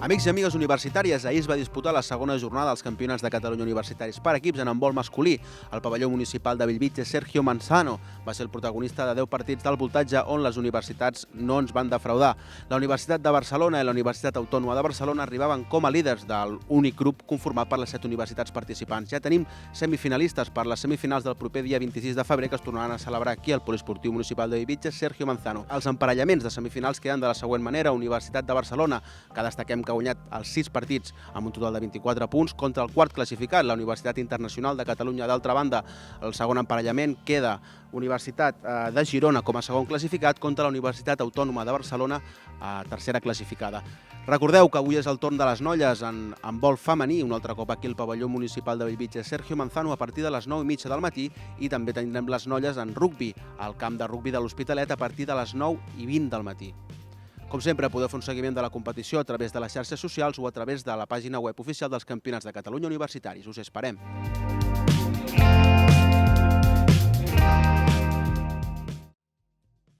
Amics i amigues universitàries, ahir es va disputar la segona jornada dels Campionats de Catalunya Universitaris per equips en handbol masculí. El pavelló municipal de Bellvitge, Sergio Manzano, va ser el protagonista de 10 partits del voltatge on les universitats no ens van defraudar. La Universitat de Barcelona i la Universitat Autònoma de Barcelona arribaven com a líders de l'únic grup conformat per les 7 universitats participants. Ja tenim semifinalistes per les semifinals del proper dia 26 de febrer que es tornaran a celebrar aquí al Poliesportiu Municipal de Bellvitge, Sergio Manzano. Els emparellaments de semifinals queden de la següent manera: Universitat de Barcelona, que destaquem que ha guanyat els 6 partits amb un total de 24 punts, contra el quart classificat, la Universitat Internacional de Catalunya. D'altra banda, el segon emparellament queda Universitat de Girona com a segon classificat contra la Universitat Autònoma de Barcelona, tercera classificada. Recordeu que avui és el torn de les nolles en handbol femení, un altre cop aquí al pavelló municipal de Bellvitge, Sergio Manzano, a partir de les 9:30 del matí, i també tindrem les nolles en rugbi, al camp de rugbi de l'Hospitalet, a partir de les 9:20 del matí. Com sempre, podeu fer un seguiment de la competició a través de les xarxes socials o a través de la pàgina web oficial dels Campionats de Catalunya Universitaris. Us esperem!